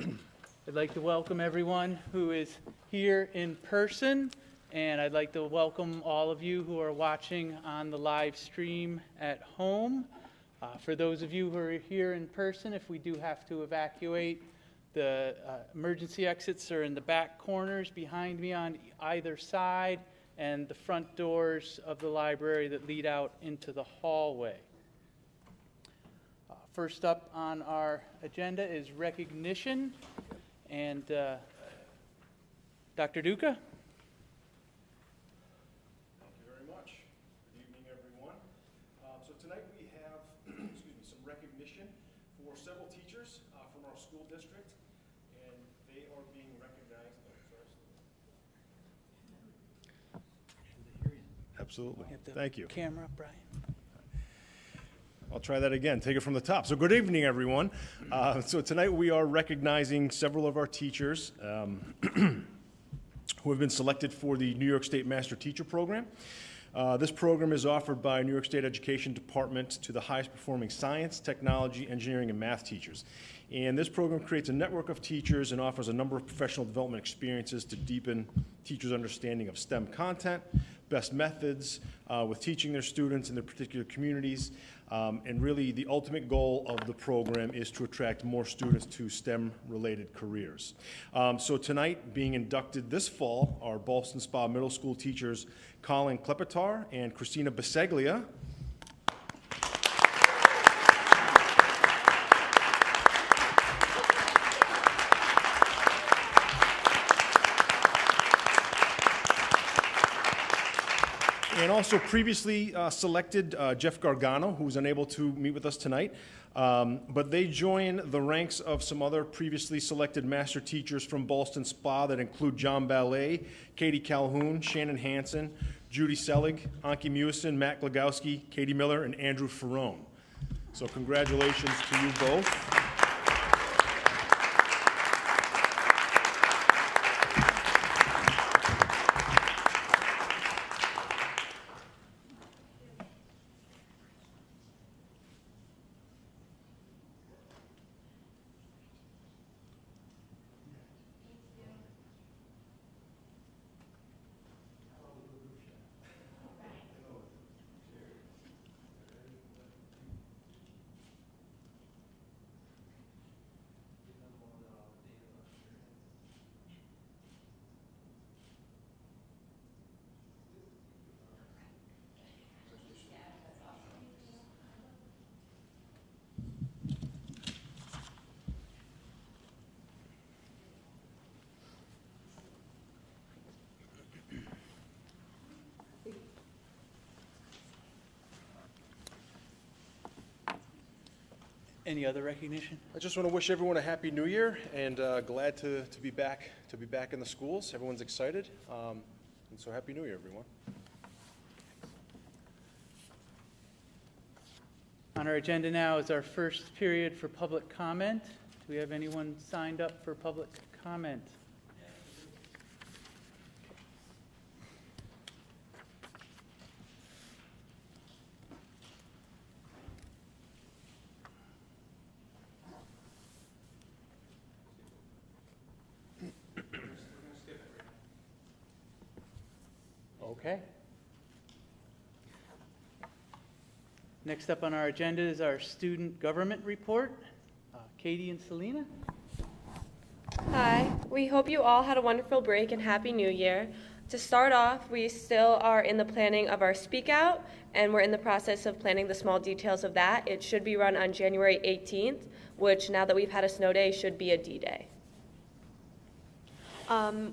I'd like to welcome everyone who is here in person, and I'd like to welcome all of you who are watching on the live stream at home. For those of you who are here in person, if we do have to evacuate, the emergency exits are in the back corners behind me on either side, and the front doors of the library that lead out into the hallway. First up on our agenda is recognition, and Dr. Duca. Thank you very much. Good evening, everyone. So tonight we have some recognition for several teachers from our school district, and they are being recognized. Absolutely. Thank you. Camera, Brian. I'll try that again. Take it from the top. So good evening, everyone. So tonight we are recognizing several of our teachers who have been selected for the New York State Master Teacher Program. This program is offered by New York State Education Department to the highest performing science, technology, engineering, and math teachers. And this program creates a network of teachers and offers a number of professional development experiences to deepen teachers' understanding of STEM content, best methods with teaching their students in their particular communities. And really, the ultimate goal of the program is to attract more students to STEM-related careers. So tonight, being inducted this fall, are Ballston Spa Middle School teachers Colin Klepetar and Christina Biseglia. And also previously selected Jeff Gargano, who's unable to meet with us tonight. But they join the ranks of some other previously selected master teachers from Ballston Spa that include John Ballet, Katie Calhoun, Shannon Hansen, Judy Selig, Anki Mewison, Matt Glagowski, Katie Miller, and Andrew Ferrone. So congratulations to you both. Any other recognition? I just want to wish everyone a happy New Year, and glad to be back in the schools. Everyone's excited, and so happy New Year, everyone. On our agenda now is our first period for public comment. Do we have anyone signed up for public comment? Okay. Next up on our agenda is our student government report. Katie and Selena. Hi, we hope you all had a wonderful break and Happy New Year. To start off, we still are in the planning of our Speak Out, and we're in the process of planning the small details of that. It should be run on January 18th, which now that we've had a snow day should be a D-Day.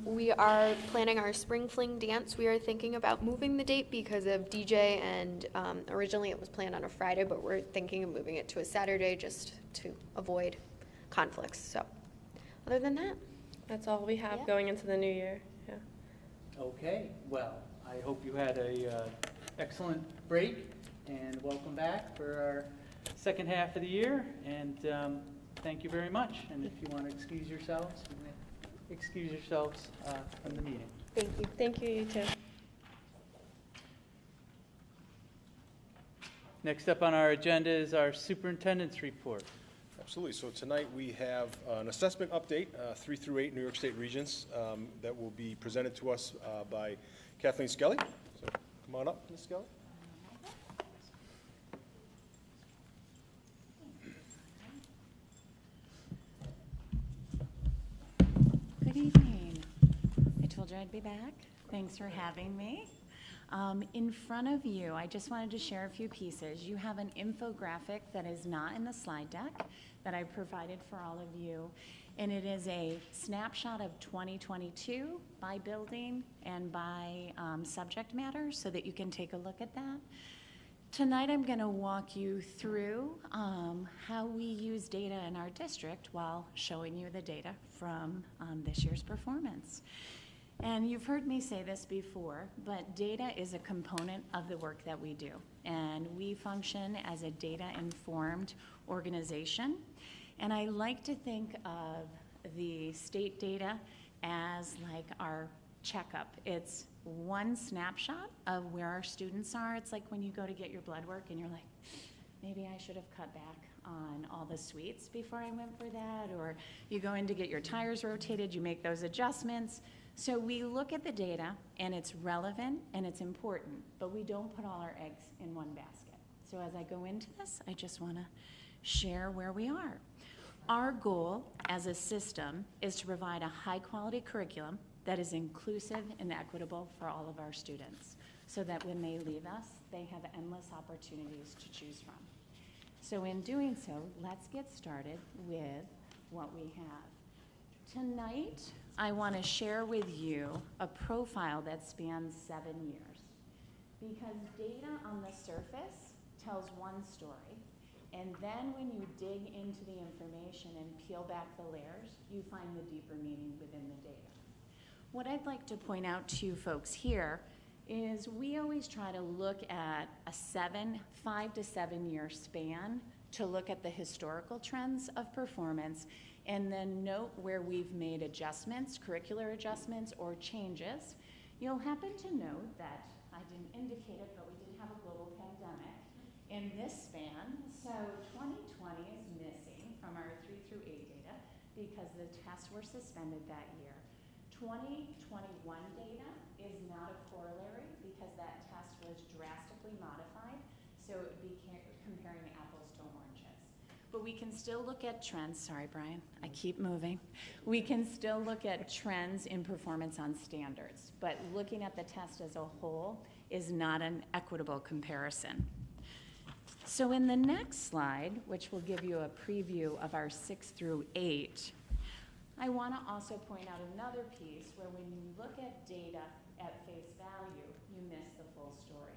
We are planning our Spring Fling dance. We are thinking about moving the date because of DJ, and originally it was planned on a Friday, but we're thinking of moving it to a Saturday just to avoid conflicts. So other than that, That's all we have going into the new year. Yeah. Okay, well, I hope you had a excellent break, and welcome back for our second half of the year, and thank you very much. And if you want to excuse yourselves, you may excuse yourselves from the meeting. thank you. Thank you, you too. Next up on our agenda is our superintendent's report. Absolutely. So tonight we have an assessment update, 3 through 8 New York State Regents, that will be presented to us by Kathleen Skelly. So come on up, Ms. Skelly. Good evening. I told you I'd be back. Thanks for having me. In front of you, I just wanted to share a few pieces. You have an infographic that is not in the slide deck that I provided for all of you, and it is a snapshot of 2022 by building and by subject matter so that you can take a look at that. Tonight I'm going to walk you through how we use data in our district while showing you the data from this year's performance. And you've heard me say this before, but data is a component of the work that we do. And we function as a data-informed organization. And I like to think of the state data as like our checkup. It's one snapshot of where our students are. It's like when you go to get your blood work and you're like, maybe I should have cut back on all the sweets before I went for that. Or you go in to get your tires rotated, you make those adjustments. So we look at the data, and it's relevant and it's important, but we don't put all our eggs in one basket. So as I go into this, I just want to share where we are. Our goal as a system is to provide a high-quality curriculum that is inclusive and equitable for all of our students, so that when they leave us, they have endless opportunities to choose from. So in doing so, let's get started with what we have. Tonight, I want to share with you a profile that spans 7 years, because data on the surface tells one story, and then when you dig into the information and peel back the layers, you find the deeper meaning within the data. What I'd like to point out to you folks here is we always try to look at a 5 to 7 year span to look at the historical trends of performance, and then note where we've made adjustments, curricular adjustments, or changes. You'll happen to note that, I didn't indicate it, but we did have a global pandemic in this span. So 2020 is missing from our 3 through 8 data because the tests were suspended that year. 2021 data is not a corollary because that test was drastically modified, so it would be comparing apples to oranges. But we can still look at trends. Sorry, Brian, I keep moving. We can still look at trends in performance on standards, but looking at the test as a whole is not an equitable comparison. So in the next slide, which will give you a preview of our 6 through 8, I want to also point out another piece where when you look at data at face value, you miss the full story.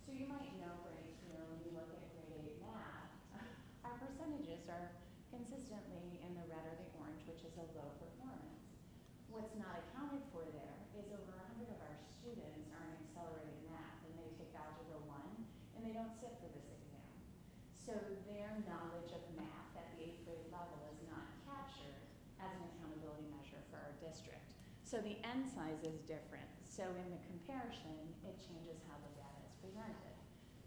So you might know right here when you look at grade 8 math, our percentages are consistently in the red or the orange, which is a low performance. What's not accounted for there is over 100 of our students are in accelerated math, and they take Algebra 1, and they don't sit for this exam. So their knowledge of math at the 8th grade level is not captured as an accountability measure for our district. So the N size is different. So in the comparison, it changes how the data is presented.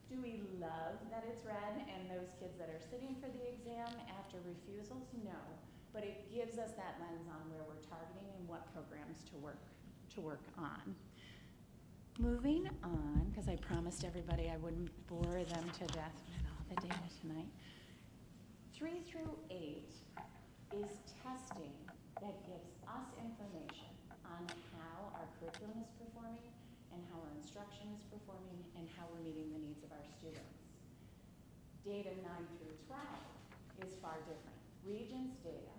Do we love that it's red and those kids that are sitting for the exam after refusals? No, but it gives us that lens on where we're targeting and what programs to work on. Moving on, because I promised everybody I wouldn't bore them to death with all the data tonight. 3 through 8 is testing that gives us information on how our curriculum is performing and how our instruction is performing and how we're meeting the needs of our students. Data 9 through 12 is far different. Regents data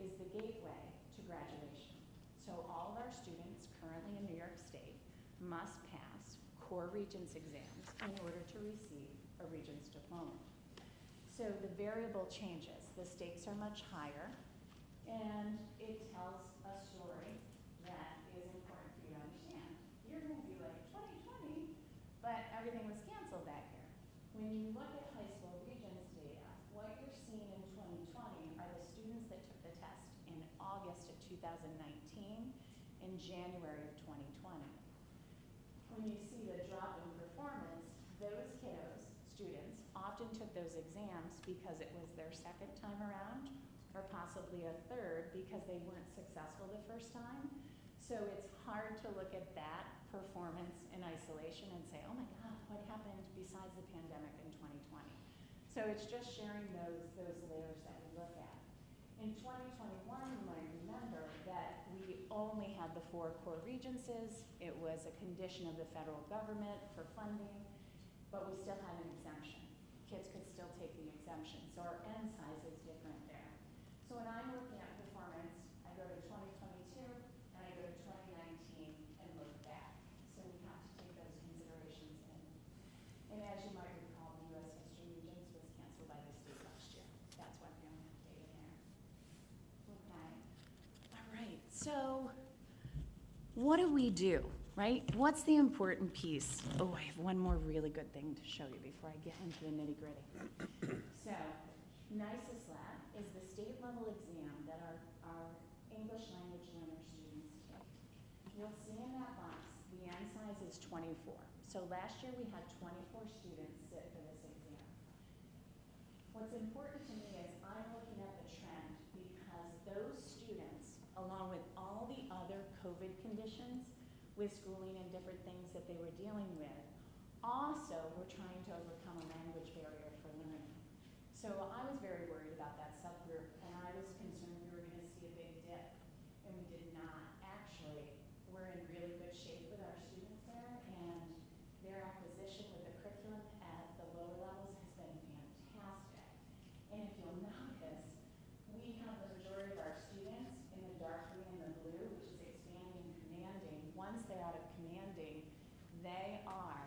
is the gateway to graduation. So all of our students currently in New York State must pass core Regents exams in order to receive a Regents diploma. So the variable changes. The stakes are much higher, and it tells a story that is important for you to understand. You're going to be like, 2020, but everything was canceled that year. When you look at high school Regents data, what you're seeing in 2020 are the students that took the test in August of 2019 and January of 2020. When you see the drop in performance, those kiddos, students, off often took those exams because it was their second time around, or possibly a third because they weren't successful the first time. So it's hard to look at that performance in isolation and say, oh my God, what happened besides the pandemic in 2020? So it's just sharing those layers that we look at. In 2021, you might remember that we only had the 4 core regencies. It was a condition of the federal government for funding, but we still had an exemption. Kids could still take the exemption, so our N size is different there. So when I'm looking at performance, I go to 2022 and I go to 2019 and look back. So we have to take those considerations in. And as you might recall, the U.S. History Regents was canceled by the state last year. That's why we don't have data there. Okay. All right. So what do we do, right? What's the important piece? Oh, I have one more really good thing to show you before I get into the nitty-gritty. So NYSESLAT is the state level exam that our English language learner students take. You'll see in that box, the N size is 24. So last year we had 24 students sit for this exam. What's important to me is I'm looking at the trend because those students, along with all the other COVID conditions with schooling and different things that they were dealing with, also were trying to overcome a language barrier for learning. So I was very worried about that subgroup, and I was concerned we were going to see a big dip, and we did not. Actually, we're in really good shape with our students there, and their acquisition with the curriculum at the lower levels has been fantastic. And if you'll notice, we have the majority of our students in the dark green and the blue, which is expanding and commanding. Once they're out of commanding, they are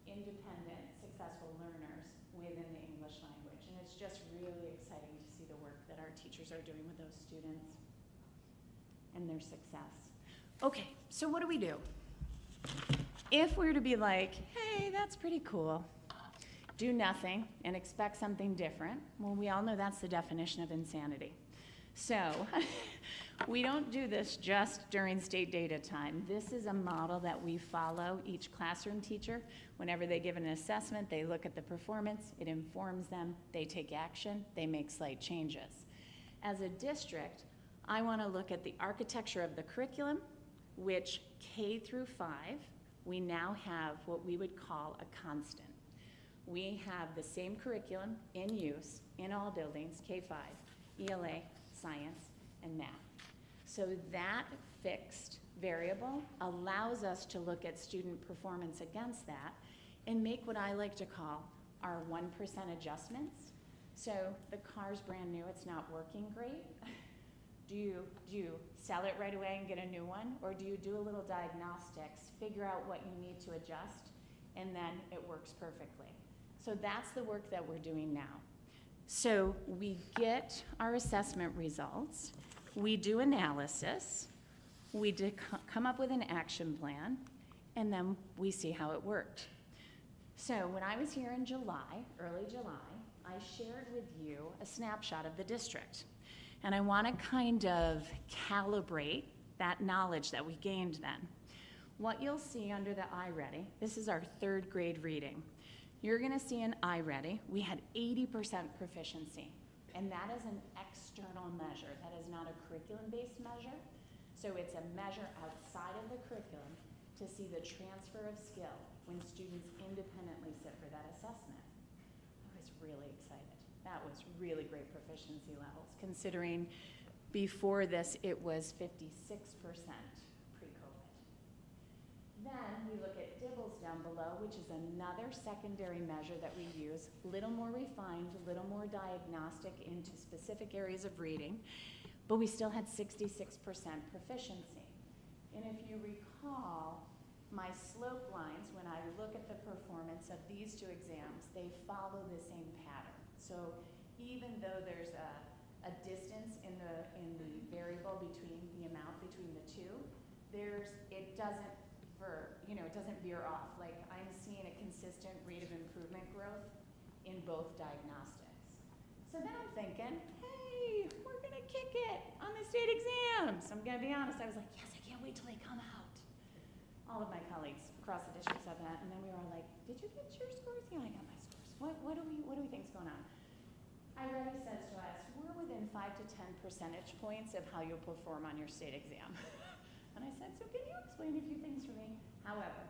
independent, successful learners within the English language. And it's just really exciting to see the work that our teachers are doing with those students and their success. Okay, so what do we do? If we're to be like, hey, that's pretty cool, do nothing and expect something different, well, we all know that's the definition of insanity. So we don't do this just during state data time. This is a model that we follow. Each classroom teacher, whenever they give an assessment, they look at the performance, it informs them, they take action, they make slight changes. As a district, I want to look at the architecture of the curriculum, which K through 5, we now have what we would call a constant. We have the same curriculum in use in all buildings, K-5, ELA, science, and math. So that fixed variable allows us to look at student performance against that and make what I like to call our 1% adjustments. So the car's brand new, it's not working great. Do you sell it right away and get a new one? Or do you do a little diagnostics, figure out what you need to adjust, and then it works perfectly? So that's the work that we're doing now. So we get our assessment results, we do analysis, we come up with an action plan, and then we see how it worked. So when I was here in July, early July, I shared with you a snapshot of the district. And I want to kind of calibrate that knowledge that we gained then. What you'll see under the iReady, this is our 3rd grade reading. You're going to see in iReady, we had 80% proficiency. And that is an external measure. That is not a curriculum-based measure. So it's a measure outside of the curriculum to see the transfer of skill when students independently sit for that assessment. I was really excited. That was really great proficiency levels, considering before this it was 56% pre-COVID. Then we look at DIBELS down below, which is another secondary measure that we use, a little more refined, a little more diagnostic into specific areas of reading, but we still had 66% proficiency. And if you recall, my slope lines, when I look at the performance of these 2 exams, they follow the same pattern. So even though there's a distance in the variable between the amount between the 2, it doesn't veer off. Like I'm seeing a consistent rate of improvement growth in both diagnostics. So then I'm thinking, hey, we're gonna kick it on the state exams. I'm gonna be honest, I was like, yes, I can't wait till they come out. All of my colleagues across the district said that, and then we were all like, did you get your scores? Yeah, I got my scores. What do we think's going on? Irene says to us, we're within 5 to 10 percentage points of how you'll perform on your state exam. And I said, so can you explain a few things for me? However,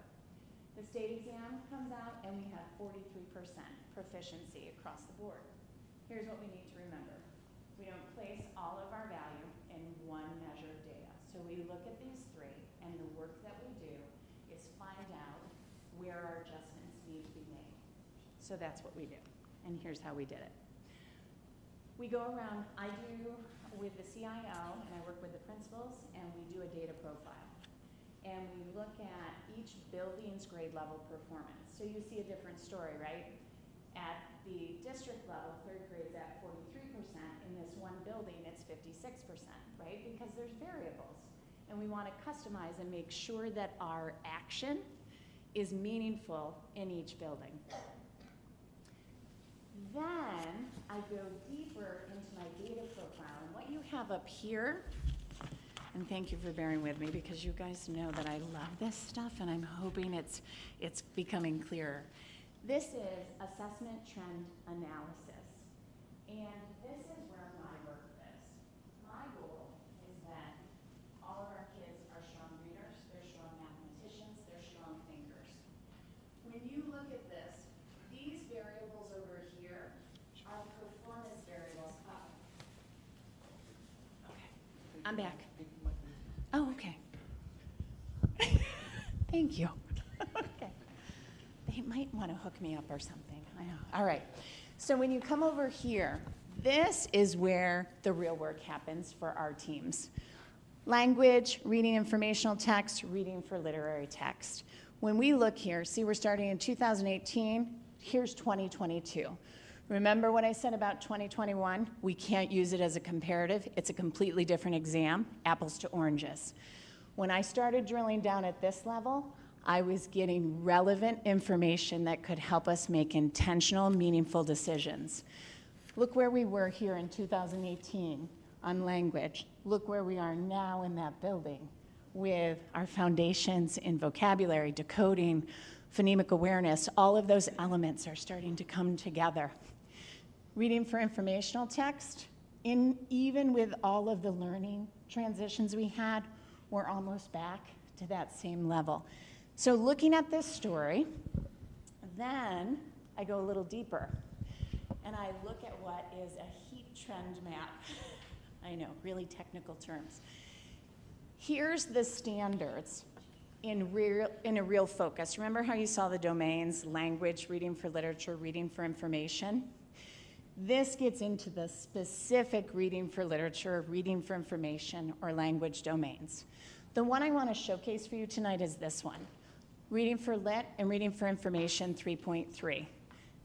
the state exam comes out and we have 43% proficiency across the board. Here's what we need to remember. We don't place all of our value in one measure of data. So we look at these three, and the work that we do is find out where our adjustments need to be made. So that's what we do. And here's how we did it. We go around, I do with the CIO, and I work with the principals, and we do a data profile. And we look at each building's grade level performance. So you see a different story, right? At the district level, third grade's at 43%. In this one building, it's 56%, right? Because there's variables. And we want to customize and make sure that our action is meaningful in each building. Then I go deeper into my data profile. And what you have up here, and thank you for bearing with me because you guys know that I love this stuff and I'm hoping it's becoming clearer. This is assessment trend analysis. And this is where my work is. My goal is that all of our kids are strong readers, they're strong mathematicians, they're strong thinkers. When you look at this, these variables over here are performance variables up. Okay, I'm back. Oh, okay. Thank you. Okay. They might want to hook me up or something. I know. All right. So when you come over here, this is where the real work happens for our teams. Language, reading informational text, reading for literary text. When we look here, see we're starting in 2018, here's 2022. Remember what I said about 2021? We can't use it as a comparative. It's a completely different exam, apples to oranges. When I started drilling down at this level, I was getting relevant information that could help us make intentional, meaningful decisions. Look where we were here in 2018 on language. Look where we are now in that building with our foundations in vocabulary, decoding, phonemic awareness. All of those elements are starting to come together. Reading for informational text, even with all of the learning transitions we had, we're almost back to that same level. So looking at this story, then I go a little deeper, and I look at what is a heat trend map. I know, really technical terms. Here's the standards in a real focus. Remember how you saw the domains, language, reading for literature, reading for information? This gets into the specific reading for literature, reading for information, or language domains. The one I want to showcase for you tonight is this one. Reading for Lit and Reading for Information 3.3.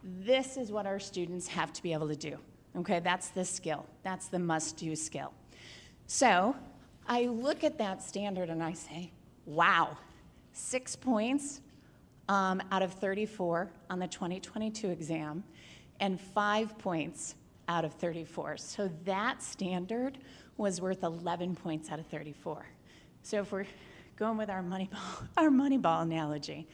This is what our students have to be able to do. Okay, that's the skill. That's the must-do skill. So I look at that standard and I say, wow, 6 points out of 34 on the 2022 exam and 5 points out of 34. So that standard was worth 11 points out of 34. So if we're going with our Moneyball analogy,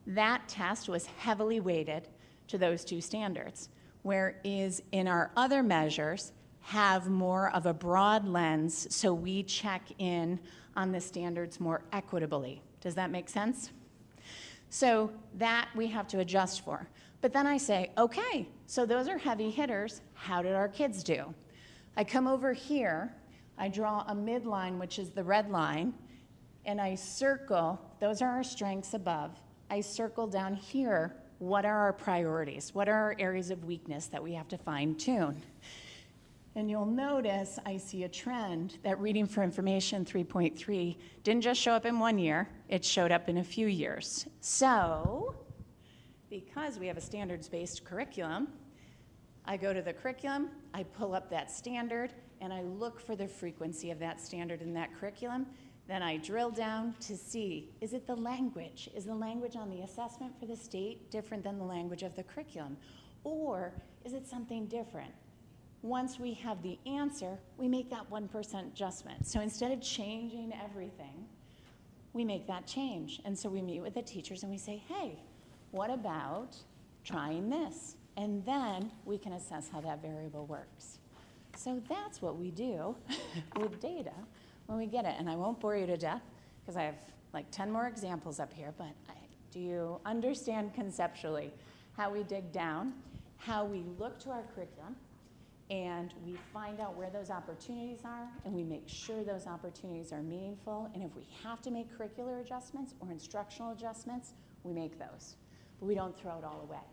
that test was heavily weighted to those two standards, whereas in our other measures have more of a broad lens, so we check in on the standards more equitably. Does that make sense? So that we have to adjust for. But then I say, okay, so those are heavy hitters. How did our kids do? I come over here, I draw a midline, which is the red line, and I circle, those are our strengths above. I circle down here, what are our priorities? What are our areas of weakness that we have to fine tune? And you'll notice I see a trend that Reading for Information 3.3 didn't just show up in 1 year, it showed up in a few years. So, because we have a standards-based curriculum, I go to the curriculum, I pull up that standard, and I look for the frequency of that standard in that curriculum. Then I drill down to see, is it the language? Is the language on the assessment for the state different than the language of the curriculum? Or is it something different? Once we have the answer, we make that 1% adjustment. So instead of changing everything, we make that change. And so we meet with the teachers and we say, hey, what about trying this. And then we can assess how that variable works. So that's what we do with data when we get it. And I won't bore you to death because I have like 10 more examples up here, but do you understand conceptually how we dig down, how we look to our curriculum, and we find out where those opportunities are, and we make sure those opportunities are meaningful, and if we have to make curricular adjustments or instructional adjustments, we make those. But we don't throw it all away.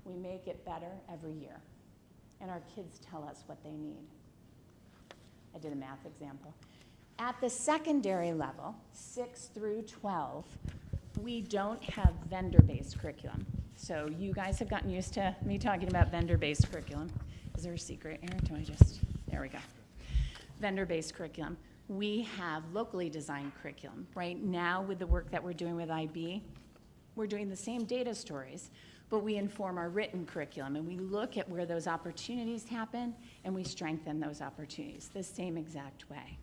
We make it better every year, and our kids tell us what they need. I did a math example. At the secondary level, 6 through 12, we don't have vendor-based curriculum. So you guys have gotten used to me talking about vendor-based curriculum. Is there a secret, Aaron? Do I just, there we go. Vendor-based curriculum. We have locally designed curriculum. Right now, with the work that we're doing with IB, we're doing the same data stories, but we inform our written curriculum, and we look at where those opportunities happen, and we strengthen those opportunities the same exact way.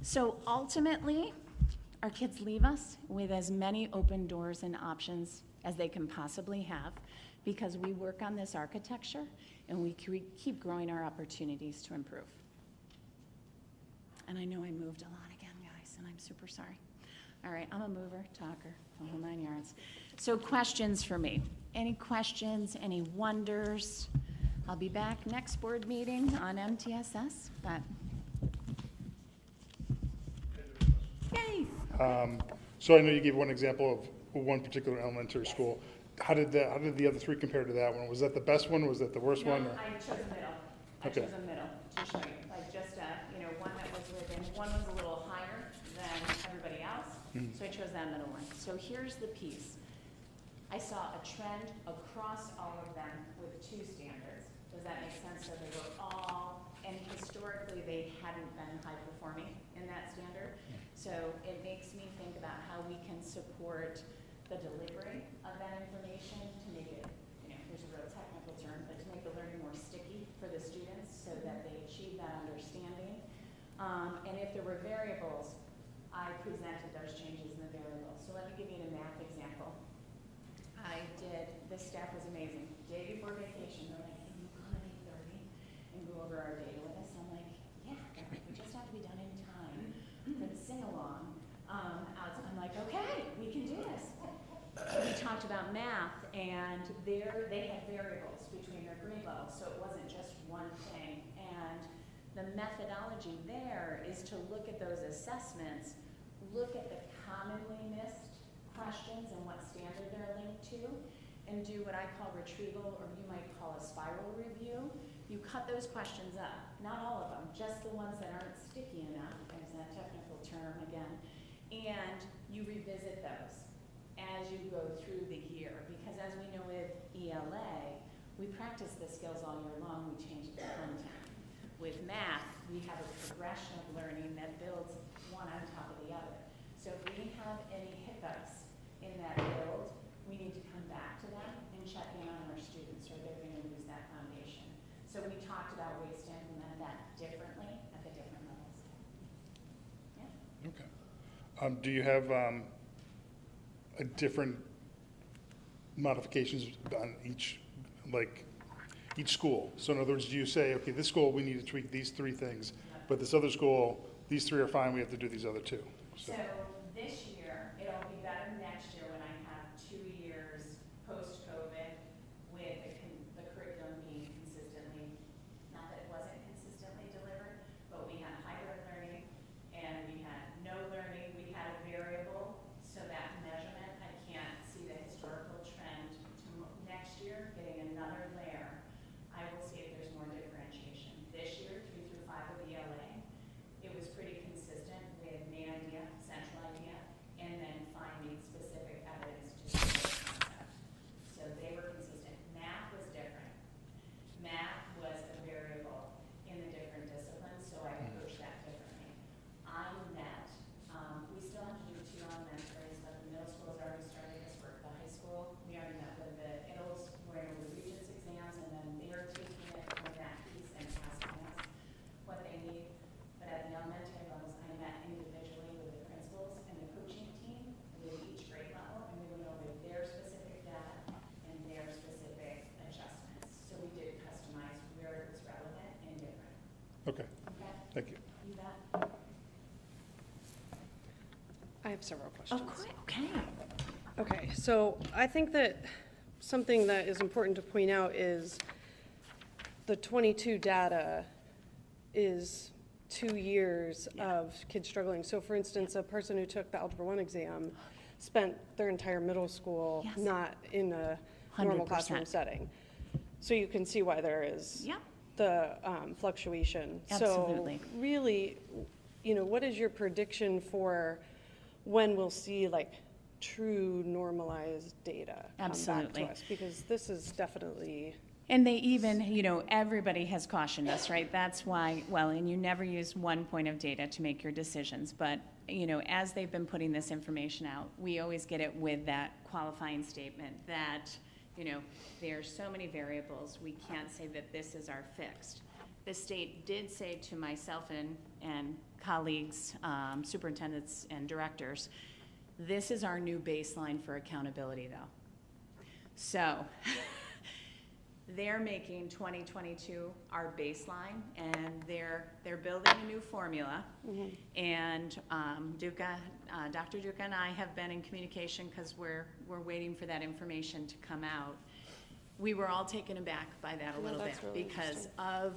So ultimately, our kids leave us with as many open doors and options as they can possibly have because we work on this architecture and we keep growing our opportunities to improve. And I know I moved a lot again, guys, and I'm super sorry. All right, I'm a mover, talker, the whole 9 yards. So questions for me? Any questions, any wonders? I'll be back next board meeting on MTSS, but yay! So I know you gave one example of one particular elementary school. How did the other three compare to that one? Was that the best one? Was that the worst one? Or? I chose a middle. Okay. I chose a middle to show you, like just one that was within, one was a little higher than everybody else, so I chose that middle one. So here's the piece. I saw a trend across all of them with 2 standards. Does that make sense? So they were all, and historically they hadn't been high performing in that standard. So it makes me think about how we can support the delivery of that information to make it, here's a real technical term, but to make the learning more sticky for the students so that they achieve that understanding. And if there were variables, I presented those changes in the variables. So let me give you a math example. The staff was amazing. Day before vacation, they're like, can you come at 8:30 and go over our data with us? I'm like, yeah, we just have to be done in time for the sing-along. I'm like, okay, we can do this. We talked about math, and they had variables between their grade levels, so it wasn't just one thing. And the methodology there is to look at those assessments, look at the commonly missed questions and what standard they're linked to, and do what I call retrieval, or you might call a spiral review. You cut those questions up, not all of them, just the ones that aren't sticky enough, there's that technical term again, and you revisit those as you go through the year. Because as we know with ELA, we practice the skills all year long, we change the content. With math, we have a progression of learning that builds one on top of the other. So if we have any hiccups in that build, we need to come back to them and check in on our students, or they're going to lose that foundation. So we talked about ways to implement that differently at the different levels. Yeah. Okay. Do you have a different modifications on each school? So in other words, do you say, okay, this school we need to tweak these 3 things, but this other school, these 3 are fine, we have to do these other 2? So this year, it'll be better next year when I have 2 years post-COVID with the curriculum being consistently, not that it wasn't consistently delivered, but we had hybrid learning and we had no learning. We had a variable, so that measurement, I can't see the historical trend to next year, getting another layer. I will see if there's more differentiation. This year, 3 through 5 of ELA, it was pretty consistent with main idea, central idea, Thank you. You bet. I have several questions. Of course, okay. Okay, so I think that something that is important to point out is the 22 data is 2 years of kids struggling. So for instance, a person who took the Algebra 1 exam spent their entire middle school Yes. not in a normal 100%. classroom setting. So you can see why there is Yep. the fluctuation. Absolutely. So really, what is your prediction for when we'll see like true normalized data come Absolutely. back to us? Because this is definitely, And they even, everybody has cautioned us, right? That's why, and you never use one point of data to make your decisions, but, as they've been putting this information out, we always get it with that qualifying statement that, there are so many variables, we can't say that this is our fixed. The state did say to myself and colleagues, superintendents and directors, this is our new baseline for accountability though. So, they're making 2022 our baseline, and they're building a new formula. And Dr. Duca and I have been in communication because we're waiting for that information to come out. We were all taken aback by that a little bit that's really because of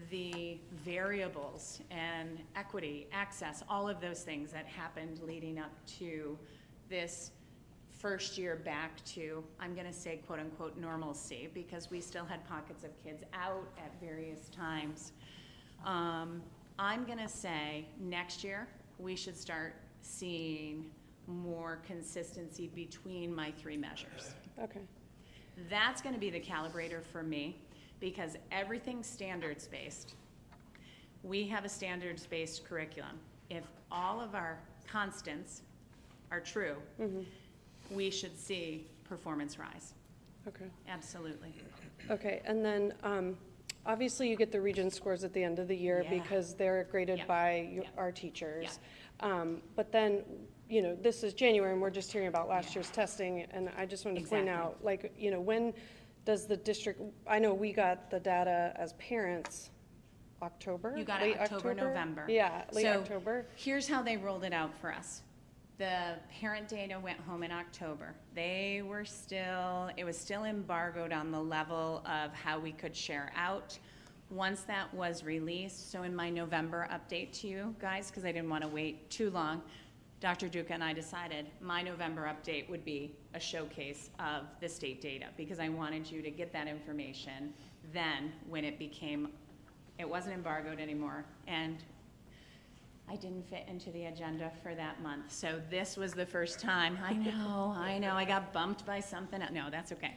the variables and equity, access, all of those things that happened leading up to this first year back to, I'm going to say, quote unquote, normalcy, because we still had pockets of kids out at various times. I'm going to say next year we should start seeing more consistency between my three measures. okay. That's going to be the calibrator for me, because everything's standards-based. We have a standards-based curriculum. If all of our constants are true, we should see performance rise. Okay. Absolutely. Okay, and then obviously you get the region scores at the end of the year Yeah. because they're graded Yep. by Yep. our teachers. But then, this is January and we're just hearing about last year's testing, and I just wanted to point Exactly. out, when does the district, I know we got the data as parents, October? You got it Late October, November. Yeah, late So, October. Here's how they rolled it out for us. The parent data went home in October. It was still embargoed on the level of how we could share out. Once that was released, so in my November update to you guys, because I didn't want to wait too long, Dr. Duca and I decided my November update would be a showcase of the state data, because I wanted you to get that information then when it wasn't embargoed anymore, and I didn't fit into the agenda for that month. So this was the first time. I know, I got bumped by something. No, that's okay.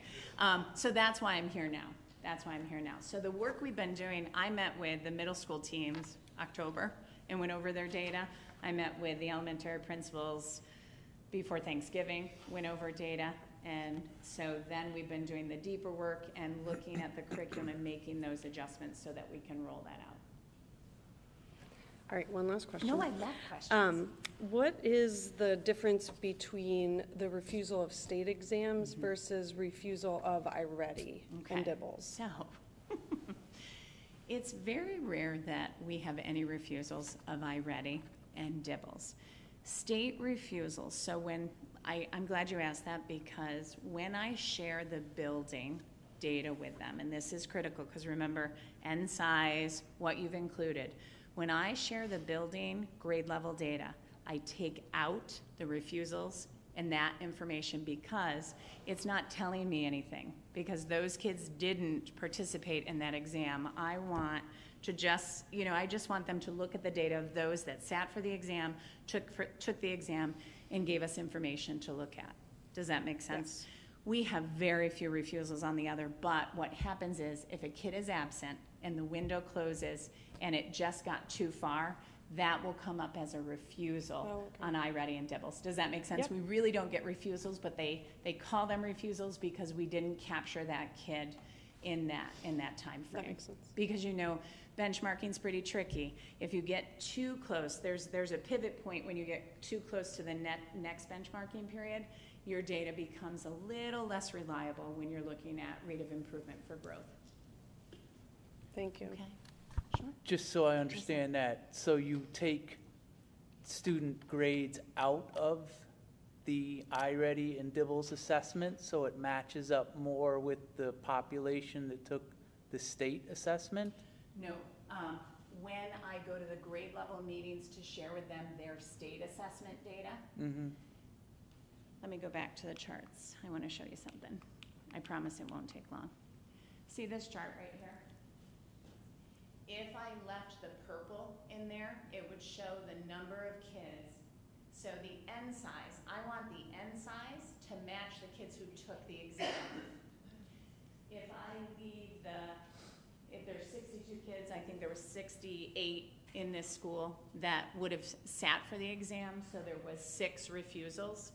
So that's why I'm here now. So the work we've been doing, I met with the middle school teams October and went over their data. I met with the elementary principals before Thanksgiving, went over data. And so then we've been doing the deeper work and looking at the curriculum and making those adjustments so that we can roll that out. All right, one last question. No, I love questions. What is the difference between the refusal of state exams versus refusal of iReady and Okay. DIBELS? So, it's very rare that we have any refusals of iReady and DIBELS. State refusals, so I'm glad you asked that, because when I share the building data with them, and this is critical because remember, N size, what you've included. When I share the building grade level data, I take out the refusals and that information because it's not telling me anything, because those kids didn't participate in that exam. I want to just, I just want them to look at the data of those that sat for the exam, took the exam, and gave us information to look at. Does that make sense? Yes. We have very few refusals on the other, but what happens is if a kid is absent and the window closes and it just got too far, that will come up as a refusal on iReady and DIBELS. Does that make sense? Yep. We really don't get refusals, but they call them refusals because we didn't capture that kid in that time frame. That makes sense. Because benchmarking's pretty tricky. If you get too close, there's a pivot point when you get too close to the next benchmarking period, your data becomes a little less reliable when you're looking at rate of improvement for growth. Thank you. Okay? Just so I understand that, so you take student grades out of the iReady and Dibbles assessment, so it matches up more with the population that took the state assessment? No, when I go to the grade level meetings to share with them their state assessment data. Let me go back to the charts. I want to show you something. I promise it won't take long. See this chart right here? If I left the purple in there, it would show the number of kids. So the N size, I want the N size to match the kids who took the exam. If I leave if there's 62 kids, I think there were 68 in this school that would have sat for the exam, so there was 6 refusals.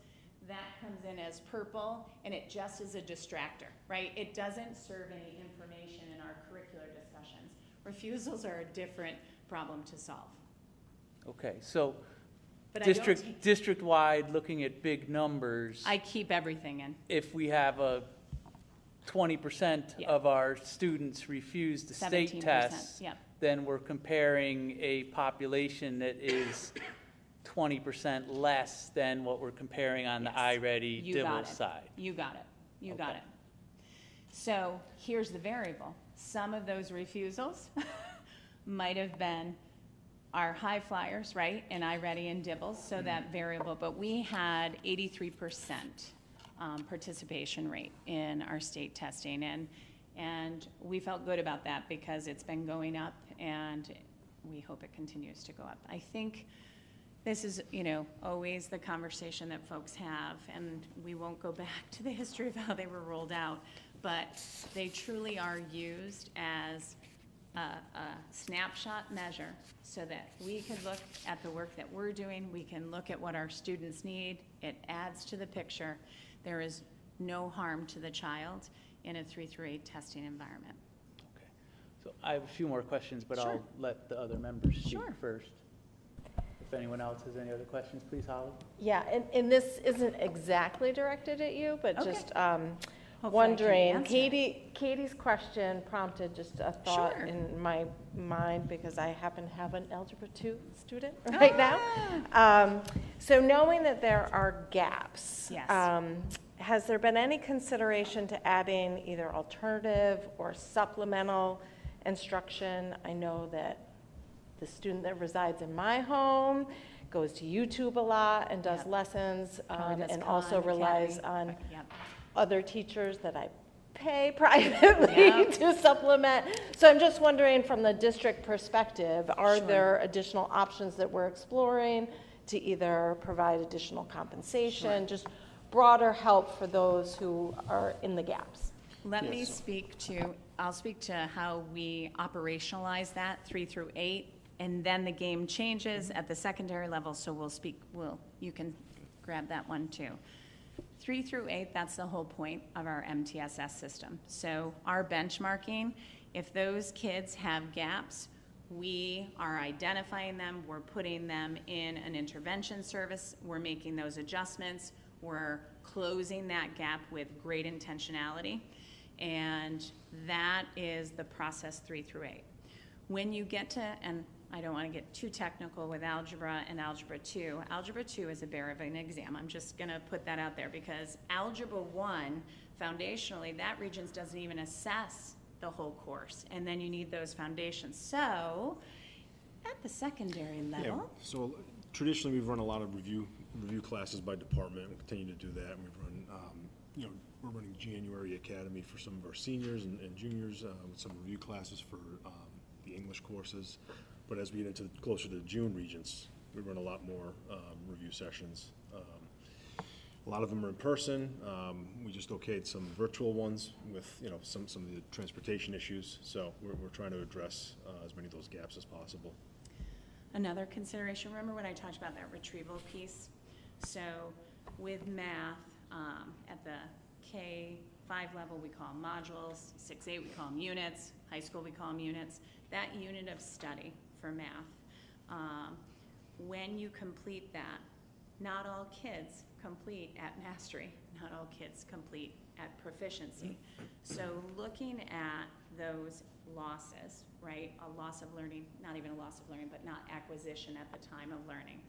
That comes in as purple, and it just is a distractor, right? It doesn't serve any information in our curricular discussions. Refusals are a different problem to solve. Okay, so But district-wide, looking at big numbers, I keep everything in. if we have a 20% Yeah. of our students refuse the state 17%, tests, yeah. then we're comparing a population that is 20% less than what we're comparing on the Yes. iReady You got Dibbles it. side. You got it. You got Okay. it. So here's the variable. Some of those refusals might have been our high flyers, right, in iReady and Dibbles, so that variable. But we had 83% participation rate in our state testing, and we felt good about that because it's been going up, and we hope it continues to go up. I think this is, always the conversation that folks have, and we won't go back to the history of how they were rolled out, but they truly are used as a snapshot measure so that we can look at the work that we're doing, we can look at what our students need, it adds to the picture. There is no harm to the child in a 3 through 8 testing environment. Okay. So I have a few more questions, but Sure. I'll let the other members speak Sure. first. If anyone else has any other questions, please, Holly. Yeah, and this isn't exactly directed at you, but Okay. just Hopefully I can wondering, answer. Katie's question prompted just a thought Sure. in my mind because I happen to have an Algebra 2 student right now. So knowing that there are gaps, Yes. has there been any consideration to adding either alternative or supplemental instruction? I know that the student that resides in my home goes to YouTube a lot and does Yep. lessons Probably does and also Khan relies Academy. on Yep. other teachers that I pay privately Yep. to supplement. So I'm just wondering from the district perspective, are Sure. there additional options that we're exploring to either provide additional compensation, just broader help for those who are in the gaps? Let me I'll speak to how we operationalize that 3 through 8, and then the game changes at the secondary level, so you can grab that one too. 3 through 8, that's the whole point of our MTSS system. So our benchmarking, if those kids have gaps, we are identifying them, we're putting them in an intervention service, we're making those adjustments, we're closing that gap with great intentionality, and that is the process 3 through 8. When you get to, and I don't want to get too technical with algebra and algebra 2. Algebra 2 is a bear of an exam. I'm just going to put that out there because algebra 1, foundationally, that Regents doesn't even assess the whole course. And then you need those foundations. So at the secondary level. Yeah, so traditionally we've run a lot of review classes by department. We'll continue to do that. And we've run, we're running January Academy for some of our seniors and juniors with some review classes for the English courses. But as we get into closer to the June Regents, we run a lot more review sessions. A lot of them are in person. We just okayed some virtual ones with some of the transportation issues. So we're trying to address as many of those gaps as possible. Another consideration, remember when I talked about that retrieval piece? So with math, at the K-5 level, we call them modules, 6-8, we call them units, high school, we call them units. That unit of study for math, when you complete that, not all kids complete at mastery. Not all kids complete at proficiency. So looking at those losses, right? A loss of learning, not even a loss of learning, but not acquisition at the time of learning.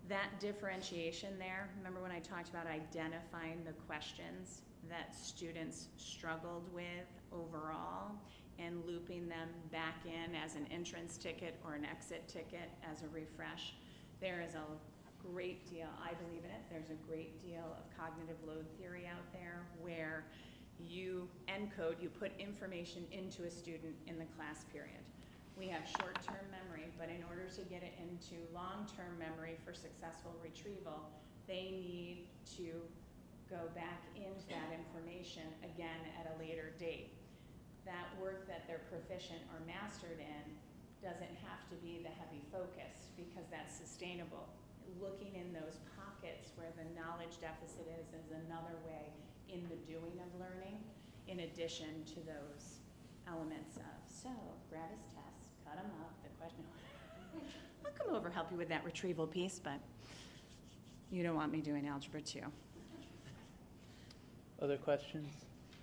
That differentiation there, remember when I talked about identifying the questions that students struggled with overall and looping them back in as an entrance ticket or an exit ticket as a refresh? There is a great deal, I believe in it, there's a great deal of cognitive load theory out there where you encode, you put information into a student in the class period. We have short-term memory, but in order to get it into long-term memory for successful retrieval, they need to go back into that information again at a later date. That work that they're proficient or mastered in doesn't have to be the heavy focus because that's sustainable. Looking in those pockets where the knowledge deficit is another way in the doing of learning, in addition to those elements of, so grab his tests, cut them up, the question, I'll come over, help you with that retrieval piece, but you don't want me doing algebra 2. Other questions,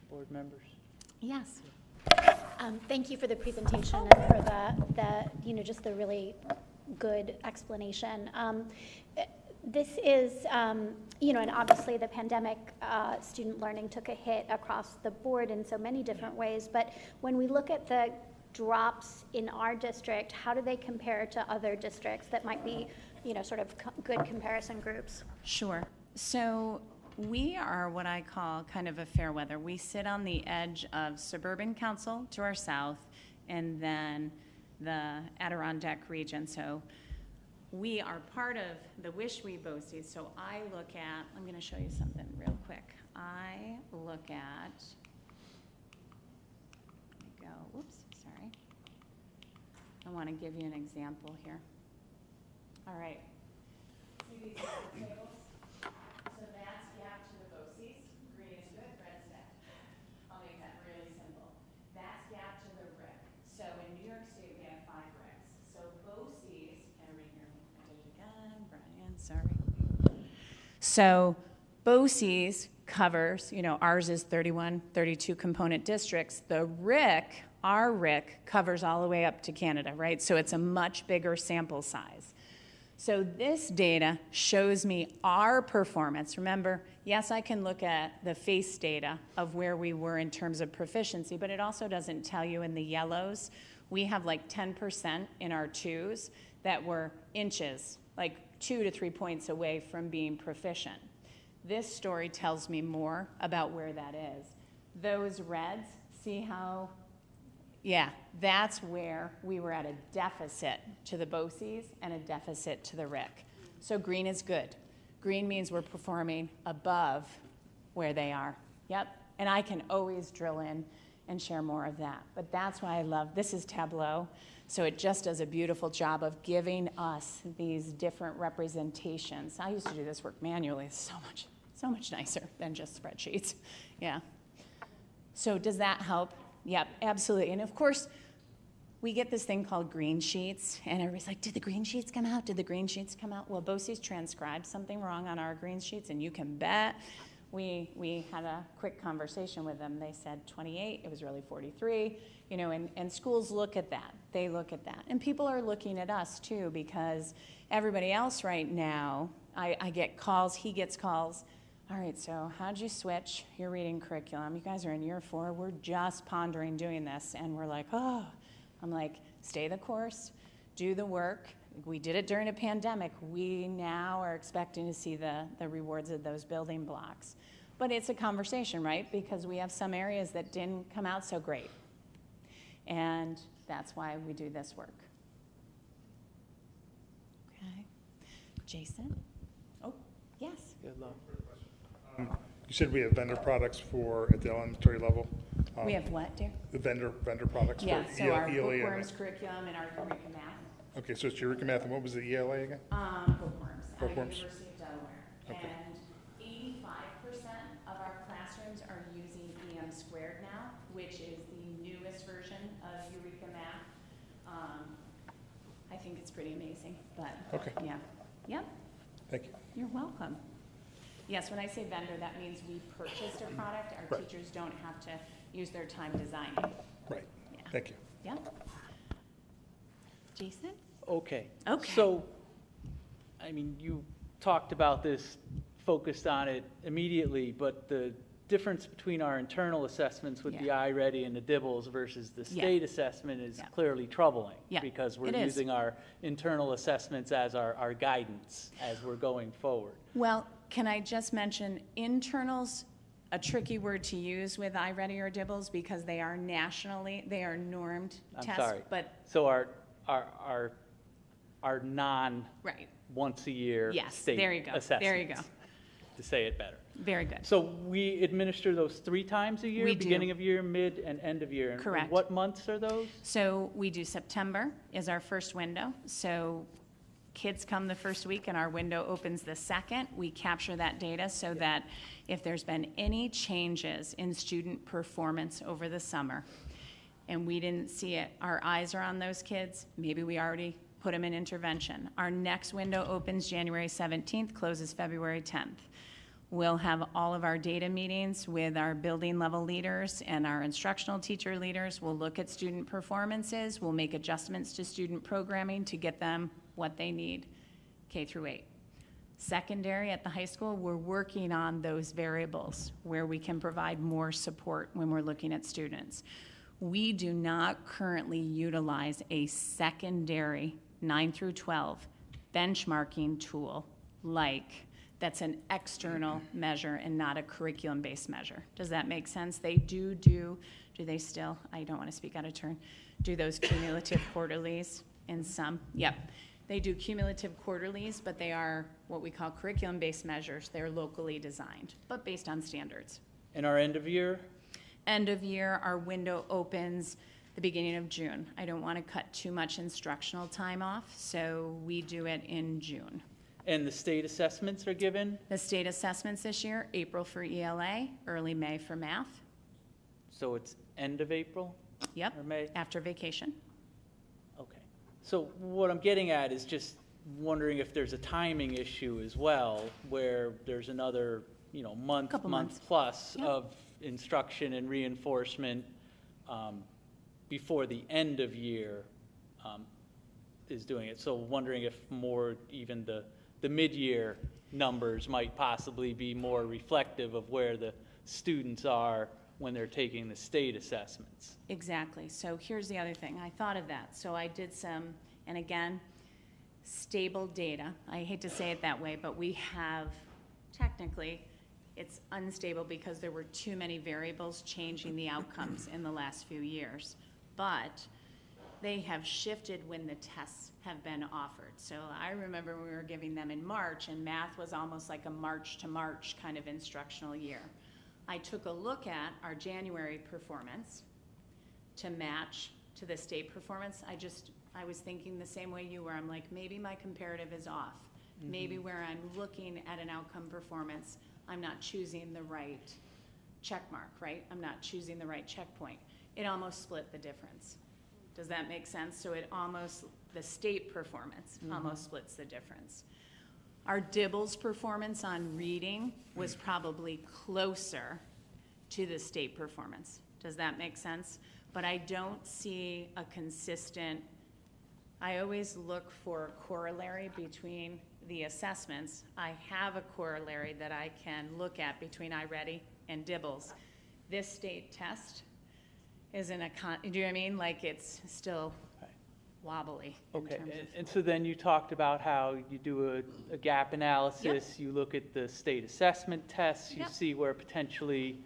board members? Yes. Thank you for the presentation and for the just the really good explanation. This is, and obviously the pandemic, student learning took a hit across the board in so many different ways, but when we look at the drops in our district, how do they compare to other districts that might be, sort of good comparison groups? Sure. So we are what I call kind of a fair weather. We sit on the edge of Suburban Council to our south and then the Adirondack region. So we are part of the Wish-We-BOCES. So I look at, I'm going to show you something real quick. I look at, let me go, whoops, sorry. I want to give you an example here. All right. See these tables? So that's gap to the BOCES. Green is good, red is bad. I'll make that really simple. That's gap to the RIC. So in New York State, we have 5 RICs. So BOCES, can everybody hear me? I did it again, Brian, sorry. So BOCES covers, ours is 31, 32 component districts. The RIC, our RIC, covers all the way up to Canada, right? So it's a much bigger sample size. So this data shows me our performance. Remember, yes, I can look at the face data of where we were in terms of proficiency, but it also doesn't tell you in the yellows. We have like 10% in our 2s that were inches, like 2 to 3 points away from being proficient. This story tells me more about where that is. Those reds, see how, yeah, that's where we were at a deficit to the BOCES and a deficit to the RIC. So green is good. Green means we're performing above where they are. Yep, and I can always drill in and share more of that. But that's why I love, this is Tableau, so it just does a beautiful job of giving us these different representations. I used to do this work manually. It's so much nicer than just spreadsheets. Yeah. So does that help? Yep, absolutely. And of course, we get this thing called green sheets, and everybody's like, did the green sheets come out? Did the green sheets come out? Well, BOCES transcribed something wrong on our green sheets, and you can bet we had a quick conversation with them. They said 28, it was really 43, and schools look at that. They look at that. And people are looking at us too, because everybody else right now, I get calls, he gets calls. All right, so how'd you switch your reading curriculum? You guys are in year 4. We're just pondering doing this. And we're like, oh. I'm like, stay the course, do the work. We did it during a pandemic. We now are expecting to see the rewards of those building blocks. But it's a conversation, right? Because we have some areas that didn't come out so great. And that's why we do this work. Okay. Jason? Oh, yes. Good luck. You said we have vendor products at the elementary level. We have what, dear? The vendor products Yeah, for so our ELA. bookworms curriculum and our Eureka Math. Okay, so it's Eureka Math, and what was the ELA again? Bookworms at the Bookworms. University of Delaware. Okay. And 85% of our classrooms are using EM Squared now, which is the newest version of Eureka Math. I think it's pretty amazing, but Okay. yeah. Yep. Thank you. You're welcome. Yes, when I say vendor, that means we purchased a product. Our Right. teachers don't have to use their time designing. Right. Yeah. Thank you. Yeah. Jason? Okay. Okay. So, I mean, you talked about this, focused on it immediately, but the difference between our internal assessments with the Yeah. iReady and the DIBELS versus the Yeah. state assessment is Yeah. clearly troubling. Yeah, Because we're it is. using our internal assessments as our guidance as we're going forward. Well, can I just mention internals, a tricky word to use with iReady or DIBELS because they are they are normed I'm tests. sorry. But, So our non right, once a year yes, state there you go, assessments. there you go. To say it better. Very good. So we administer those 3 times a year? We do. Beginning of year, mid, and end of year? And Correct. what months are those? So we do September is our first window. So kids come the first week and our window opens the second. We capture that data so that if there's been any changes in student performance over the summer and we didn't see it, our eyes are on those kids, maybe we already put them in intervention. Our next window opens January 17th, closes February 10th. We'll have all of our data meetings with our building level leaders and our instructional teacher leaders. We'll look at student performances. We'll make adjustments to student programming to get them what they need, K through 8. Secondary at the high school, we're working on those variables where we can provide more support when we're looking at students. We do not currently utilize a secondary 9 through 12 benchmarking tool that's an external measure and not a curriculum-based measure. Does that make sense? They do they still, I don't want to speak out of turn, do those cumulative quarterlies in some? Yep. They do cumulative quarterlies, but they are what we call curriculum-based measures. They're locally designed, but based on standards. And our end of year? End of year, our window opens the beginning of June. I don't want to cut too much instructional time off, so we do it in June. And the state assessments are given? The state assessments this year, April for ELA, early May for math. So it's end of April? Yep, Or May? after vacation. Okay. So what I'm getting at is just wondering if there's a timing issue as well, where there's another, month Couple months. plus Yep. of instruction and reinforcement before the end of year is doing it. So wondering if more even the mid-year numbers might possibly be more reflective of where the students are when they're taking the state assessments. Exactly. So here's the other thing. I thought of that. So I did some, and again, stable data. I hate to say it that way, but we have, technically, it's unstable because there were too many variables changing the outcomes in the last few years. But they have shifted when the tests have been offered. So I remember we were giving them in March, and math was almost like a March to March kind of instructional year. I took a look at our January performance to match to the state performance. I was thinking the same way you were. I'm like, maybe my comparative is off. Mm-hmm. Maybe where I'm looking at an outcome performance, I'm not choosing the right check mark, right? I'm not choosing the right checkpoint. It almost split the difference. Does that make sense? So the state performance almost splits the difference. Our DIBELS performance on reading was probably closer to the state performance. Does that make sense? But I don't see a consistent, I always look for a corollary between the assessments. I have a corollary that I can look at between iReady and DIBELS. This state test isn't do you know what I mean? Like it's still wobbly. in Okay, terms of- and so then you talked about how you do a gap analysis, you look at the state assessment tests, you Yep. see where potentially,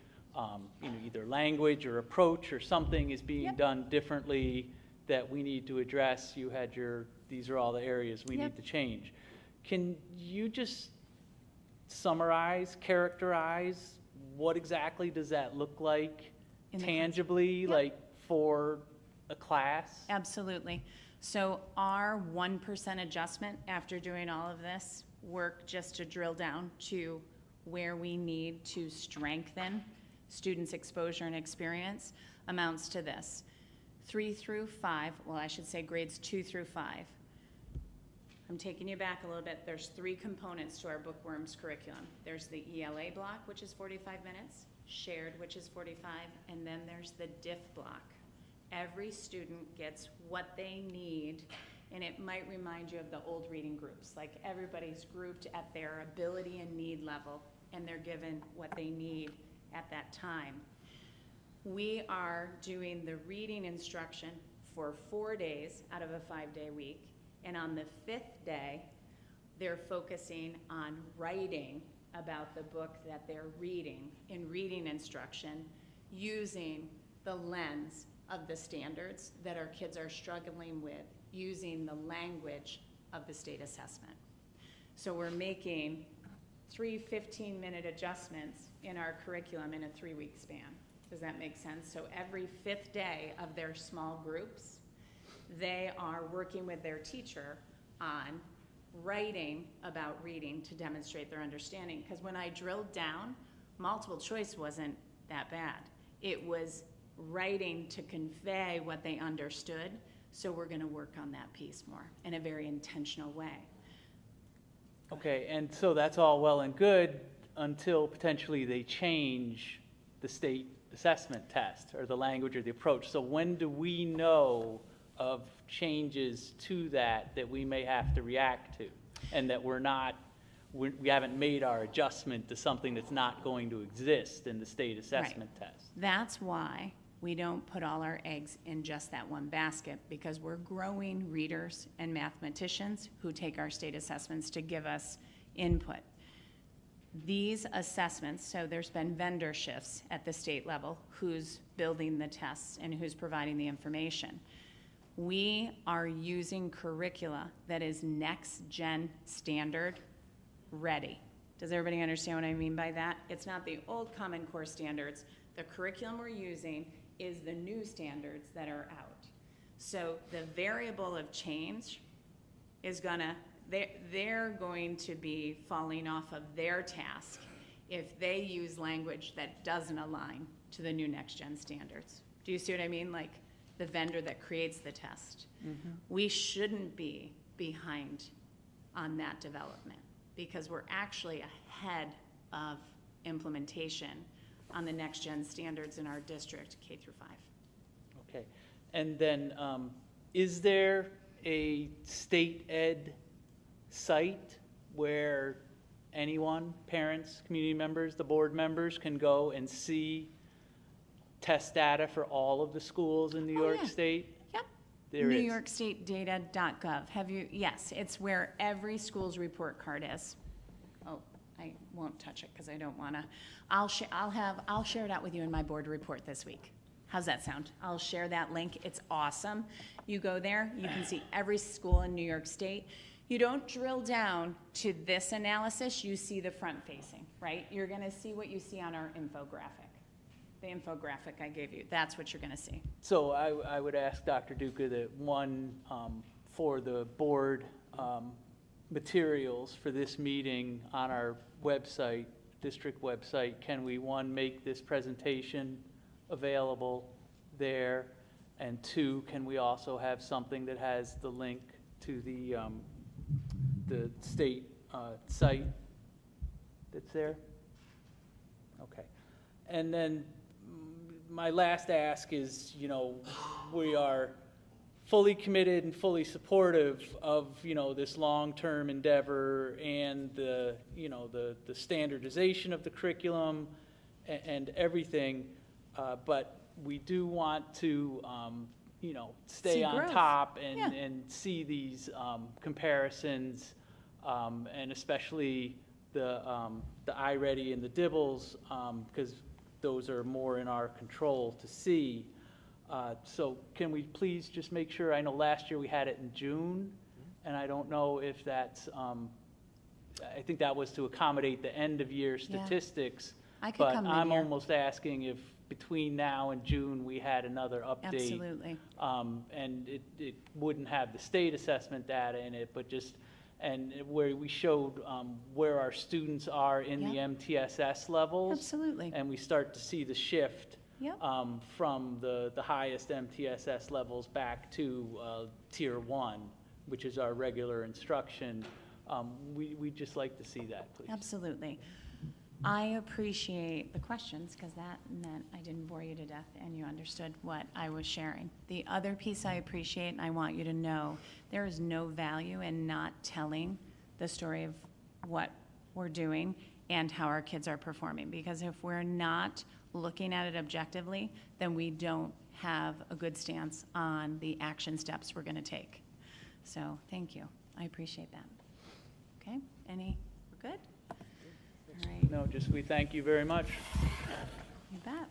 either language or approach or something is being Yep. done differently that we need to address. You had these are all the areas we Yep. need to change. Can you just summarize, characterize, what exactly does that look like In the tangibly, Yep. like for a class? Absolutely. So our 1% adjustment after doing all of this work just to drill down to where we need to strengthen students' exposure and experience amounts to this. 3 through 5, well, I should say grades 2 through 5. I'm taking you back a little bit. There's 3 components to our Bookworms curriculum. There's the ELA block, which is 45 minutes, shared, which is 45, and then there's the diff block. Every student gets what they need, and it might remind you of the old reading groups. Like, everybody's grouped at their ability and need level, and they're given what they need at that time. We are doing the reading instruction for 4 days out of a 5-day week. And on the 5th day, they're focusing on writing about the book that they're reading in reading instruction using the lens of the standards that our kids are struggling with, using the language of the state assessment. So we're making 3 15-minute adjustments in our curriculum in a 3-week span. Does that make sense? So every 5th day of their small groups, they are working with their teacher on writing about reading to demonstrate their understanding. Because when I drilled down, multiple choice wasn't that bad. It was writing to convey what they understood. So we're going to work on that piece more in a very intentional way. Okay, and so that's all well and good until potentially they change the state assessment test or the language or the approach. So when do we know of changes to that we may have to react to, and that we haven't made our adjustment to something that's not going to exist in the state assessment test? That's why we don't put all our eggs in just that one basket, because we're growing readers and mathematicians who take our state assessments to give us input. These assessments, so there's been vendor shifts at the state level, who's building the tests and who's providing the information. We are using curricula that is next gen standard ready. Does everybody understand what I mean by that? It's not the old Common Core standards. The curriculum we're using is the new standards that are out. So the variable of change is they're going to be falling off of their task if they use language that doesn't align to the new next gen standards. Do you see what I mean? Like the vendor that creates the test. Mm-hmm. We shouldn't be behind on that development because we're actually ahead of implementation on the next gen standards in our district, K through 5. Okay, and then is there a state ed site where anyone, parents, community members, the board members can go and see test data for all of the schools in New York State? Yep. There is. NewYorkStateData.gov. Have you? Yes, it's where every school's report card is. Oh, I won't touch it because I don't want to. I'll share it out with you in my board report this week. How's that sound? I'll share that link. It's awesome. You go there, you can see every school in New York State. You don't drill down to this analysis, you see the front facing, right? You're gonna see what you see on our infographic. The infographic I gave you, that's what you're gonna see. So I would ask Dr. Duca that one, for the board materials for this meeting on our website, district website, can we, one, make this presentation available there? And two, can we also have something that has the link to the state site that's there? Okay. And then my last ask is, we are fully committed and fully supportive of, this long-term endeavor and the standardization of the curriculum and everything, but we do want to, stay on top and see these comparisons, and especially the iReady and the Dibbles, because those are more in our control to see. So can we please just make sure, I know last year we had it in June, and I don't know if that's, I think that was to accommodate the end of year statistics. I could but come I'm mid-year. almost asking if between now and June we had another update. Absolutely. And it wouldn't have the state assessment data in it, but just, and where we showed where our students are in the MTSS levels. Absolutely. And we start to see the shift from the highest MTSS levels back to tier 1. which is our regular instruction. We'd just like to see that, please. Absolutely. I appreciate the questions because that meant I didn't bore you to death and you understood what I was sharing. The other piece I appreciate, and I want you to know, there is no value in not telling the story of what we're doing and how our kids are performing, because if we're not looking at it objectively, then we don't have a good stance on the action steps we're going to take. So thank you. I appreciate that. Okay, we're good? All right. No, just we thank you very much. You bet.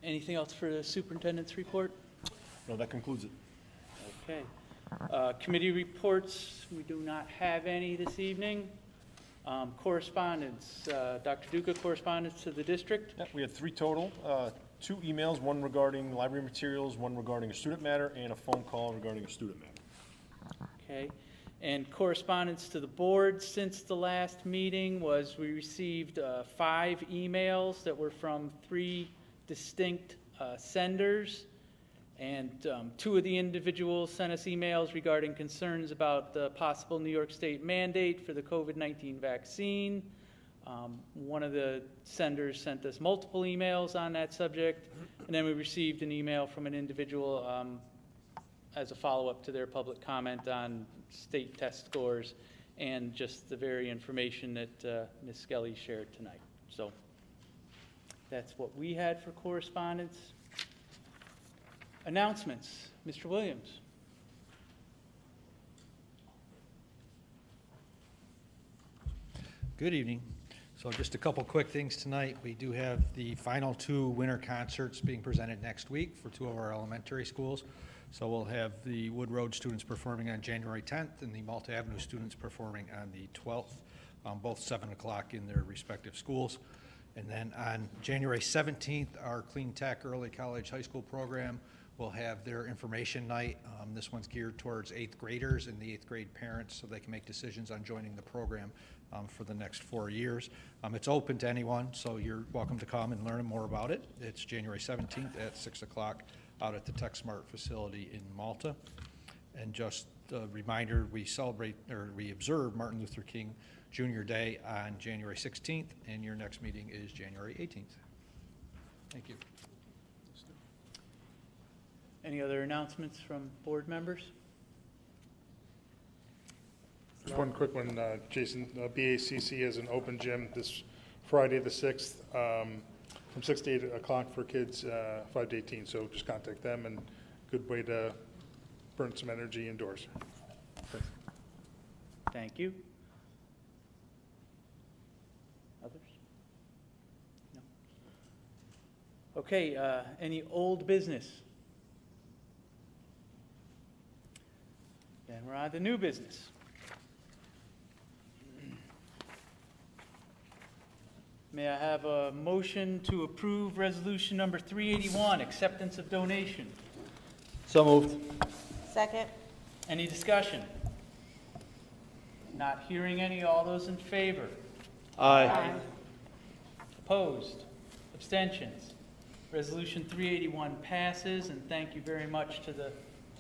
Anything else for the superintendent's report? No, that concludes it. Okay. Committee reports, we do not have any this evening. Correspondence, Dr. Duca, correspondence to the district. Yeah, we had 3 total, 2 emails, one regarding library materials, one regarding a student matter, and a phone call regarding a student matter. Okay. And correspondence to the board since the last meeting was we received 5 emails that were from 3 distinct senders. And 2 of the individuals sent us emails regarding concerns about the possible New York State mandate for the COVID-19 vaccine. One of the senders sent us multiple emails on that subject. And then we received an email from an individual as a follow-up to their public comment on state test scores and just the very information that Ms. Skelly shared tonight. So that's what we had for correspondence. Announcements, Mr. Williams. Good evening. So just a couple quick things tonight. We do have the final 2 winter concerts being presented next week for 2 of our elementary schools. So we'll have the Wood Road students performing on January 10th and the Malta Avenue students performing on the 12th, both 7 o'clock in their respective schools. And then on January 17th, our Clean Tech Early College High School program will have their information night. This one's geared towards 8th graders and the 8th grade parents so they can make decisions on joining the program for the next 4 years. It's open to anyone, so you're welcome to come and learn more about it. It's January 17th at 6 o'clock out at the TechSmart facility in Malta. And just a reminder, we observe Martin Luther King Jr. Day on January 16th, and your next meeting is January 18th. Thank you. Any other announcements from board members? Just one quick one, Jason. BACC has an open gym this Friday the 6th from 6 to 8 o'clock for kids 5 to 18. So just contact them, and good way to burn some energy indoors. Thanks. Thank you. Others? No. Okay, any old business? Then we're on to new business. May I have a motion to approve resolution number 381, acceptance of donation? So moved. Second. Any discussion? Not hearing any. All those in favor? Aye. Opposed? Abstentions? Resolution 381 passes, and thank you very much to the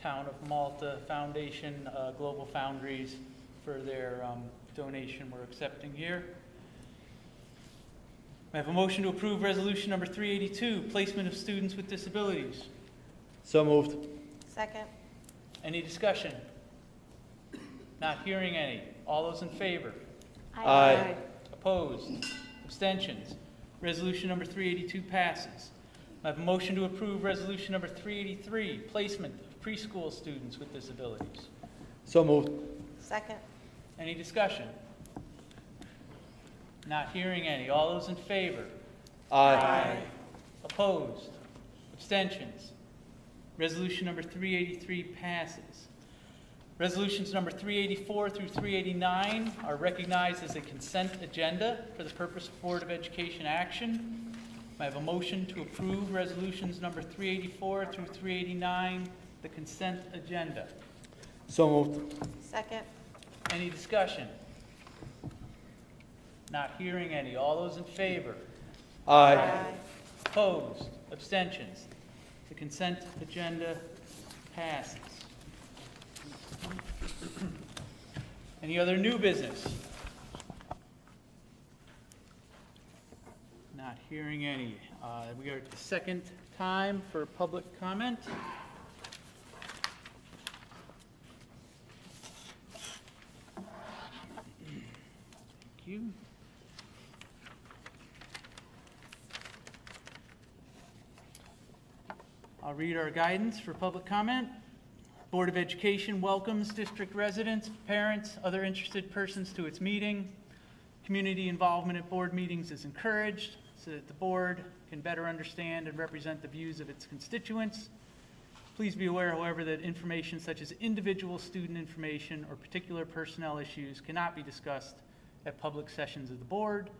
Town of Malta Foundation, Global Foundries, for their donation we're accepting here. I have a motion to approve resolution number 382, placement of students with disabilities. So moved. Second. Any discussion? Not hearing any. All those in favor? Aye. Opposed? Abstentions? Resolution number 382 passes. I have a motion to approve resolution number 383, placement of preschool students with disabilities. So moved. Second. Any discussion? Not hearing any. All those in favor? Aye. Opposed? Abstentions? Resolution number 383 passes. Resolutions number 384 through 389 are recognized as a consent agenda for the purpose of Board of Education action. I have a motion to approve resolutions number 384 through 389, the consent agenda. So moved. Second. Any discussion? Not hearing any. All those in favor? Aye. Opposed? Abstentions? The consent agenda passes. Any other new business? Not hearing any. We are at the second time for public comment. Thank you. I'll read our guidance for public comment. Board of Education welcomes district residents, parents, other interested persons to its meeting. Community involvement at board meetings is encouraged so that the board can better understand and represent the views of its constituents. Please be aware, however, that information such as individual student information or particular personnel issues cannot be discussed at public sessions of the board.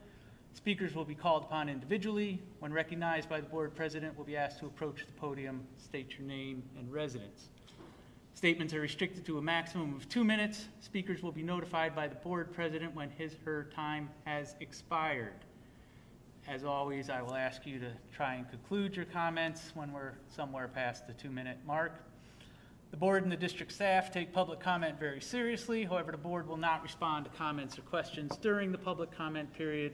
Speakers will be called upon individually. When recognized by the board president, will be asked to approach the podium, state your name and residence. Statements are restricted to a maximum of 2 minutes. Speakers will be notified by the board president when his/her time has expired. As always, I will ask you to try and conclude your comments when we're somewhere past the 2-minute mark. The board and the district staff take public comment very seriously. However, the board will not respond to comments or questions during the public comment period.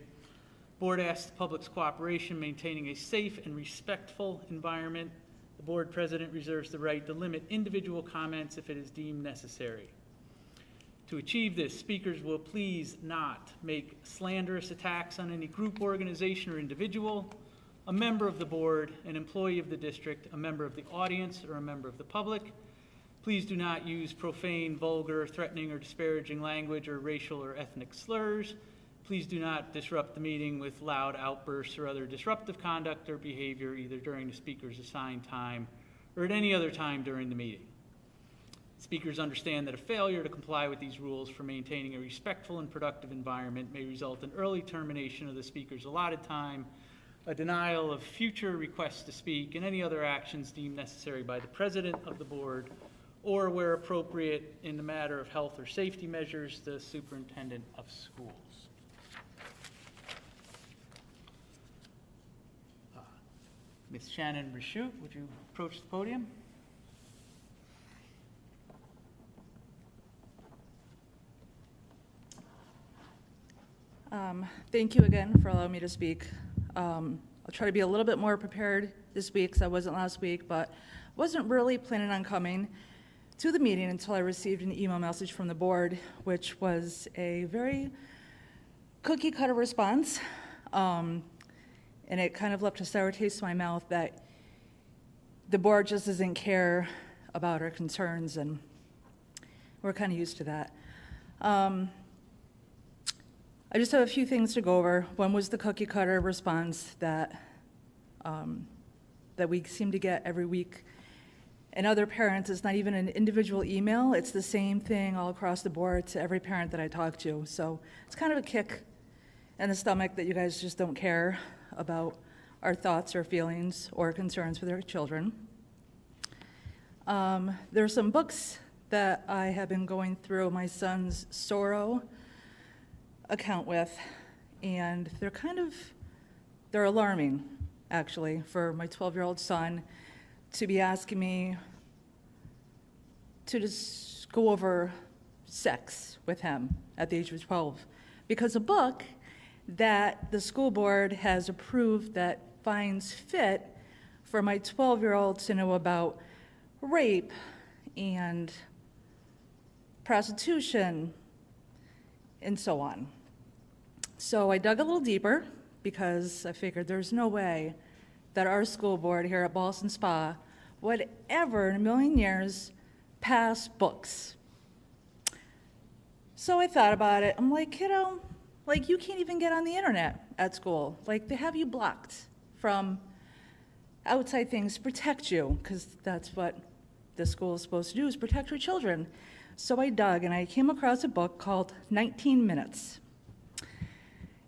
Board asks the public's cooperation, maintaining a safe and respectful environment. The board president reserves the right to limit individual comments if it is deemed necessary. To achieve this, speakers will please not make slanderous attacks on any group, organization, or individual, a member of the board, an employee of the district, a member of the audience, or a member of the public. Please do not use profane, vulgar, threatening, or disparaging language or racial or ethnic slurs. Please do not disrupt the meeting with loud outbursts or other disruptive conduct or behavior, either during the speaker's assigned time or at any other time during the meeting. Speakers understand that a failure to comply with these rules for maintaining a respectful and productive environment may result in early termination of the speaker's allotted time, a denial of future requests to speak, and any other actions deemed necessary by the president of the board, or where appropriate in the matter of health or safety measures, the superintendent of schools. Ms. Shannon Rashute, would you approach the podium? Thank you again for allowing me to speak. I'll try to be a little bit more prepared this week because I wasn't last week, but wasn't really planning on coming to the meeting until I received an email message from the board, which was a very cookie cutter response. And it kind of left a sour taste in my mouth that the board just doesn't care about our concerns, and we're kind of used to that. I just have a few things to go over. One was the cookie cutter response that we seem to get every week. And other parents, it's not even an individual email, it's the same thing all across the board to every parent that I talk to. So it's kind of a kick in the stomach that you guys just don't care about our thoughts or feelings or concerns for their children. There are some books that I have been going through my son's Soro account with, and they're alarming, actually, for my 12-year-old son to be asking me to just go over sex with him at the age of 12, because a book that the school board has approved that finds fit for my 12-year-old to know about rape and prostitution and so on. So I dug a little deeper because I figured there's no way that our school board here at Ballston Spa would ever in a million years pass books. So I thought about it. I'm like, kiddo, like, you can't even get on the internet at school. Like, they have you blocked from outside things to protect you, because that's what the school is supposed to do, is protect your children. So I dug, and I came across a book called 19 Minutes.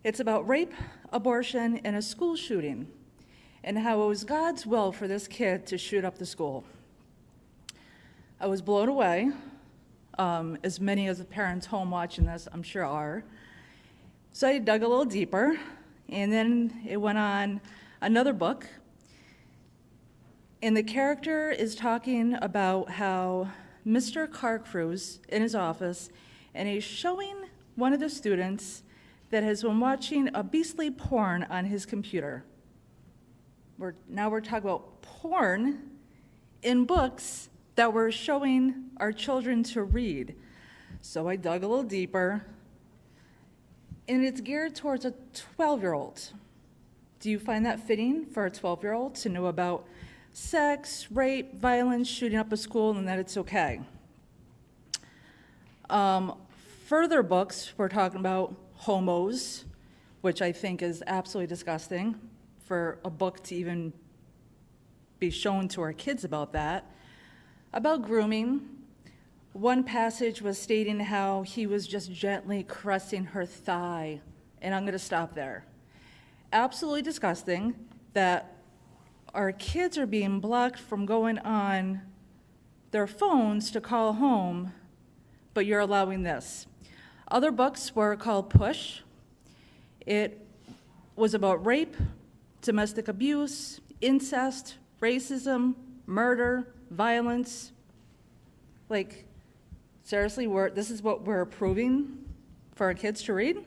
It's about rape, abortion, and a school shooting, and how it was God's will for this kid to shoot up the school. I was blown away, as many of the parents home watching this, I'm sure, are. So I dug a little deeper, And then it went on another book. And the character is talking about how Mr. Carcrew's in his office, and he's showing one of the students that has been watching a beastly porn on his computer. Now we're talking about porn in books that we're showing our children to read. So I dug a little deeper, and it's geared towards a 12-year-old. Do you find that fitting for a 12-year-old to know about sex, rape, violence, shooting up a school, and that it's okay? Further books, we're talking about homos, which I think is absolutely disgusting for a book to even be shown to our kids about that. About grooming, one passage was stating how he was just gently caressing her thigh, and I'm going to stop there. Absolutely disgusting that our kids are being blocked from going on their phones to call home, but you're allowing this. Other books were called Push. It was about rape, domestic abuse, incest, racism, murder, violence. Like, seriously, this is what we're approving for our kids to read?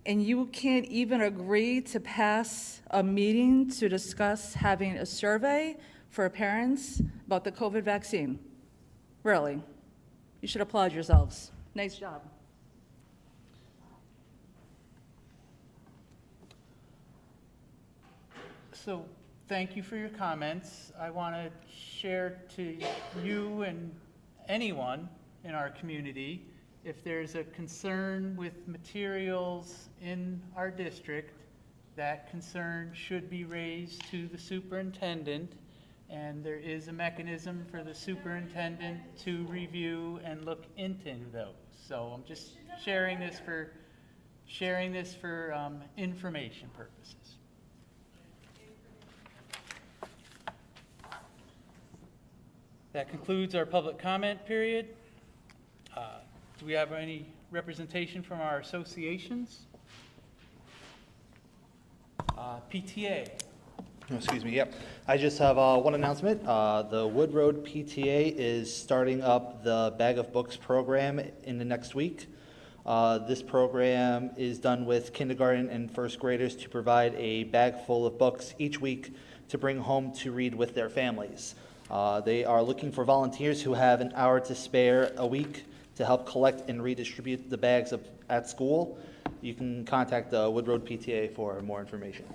And you can't even agree to pass a meeting to discuss having a survey for parents about the COVID vaccine. Really, you should applaud yourselves. Nice job. So thank you for your comments. I want to share to you and anyone in our community, if there's a concern with materials in our district, that concern should be raised to the superintendent, and there is a mechanism for the superintendent to review and look into those. So I'm just sharing this for information purposes. That concludes our public comment period. Do we have any representation from our associations? PTA. Excuse me, yep. I just have one announcement. The Wood Road PTA is starting up the Bag of Books program in the next week. This program is done with kindergarten and first graders to provide a bag full of books each week to bring home to read with their families. They are looking for volunteers who have an hour to spare a week to help collect and redistribute the bags at school. You can contact the Wood Road PTA for more information.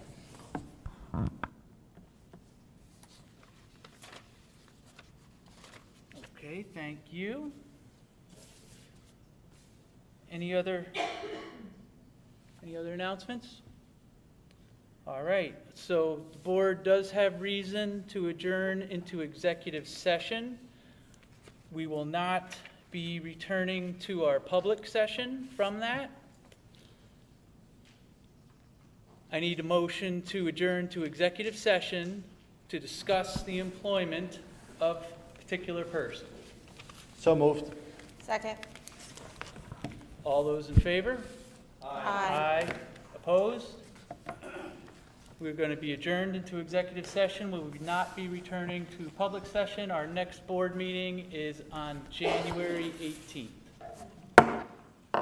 Okay, thank you. Any other announcements? All right, so the board does have reason to adjourn into executive session. We will not be returning to our public session from that. I need a motion to adjourn to executive session to discuss the employment of a particular person. So moved. Second. All those in favor? Aye. Aye. Opposed? We're going to be adjourned into executive session. We will not be returning to public session. Our next board meeting is on January 18th.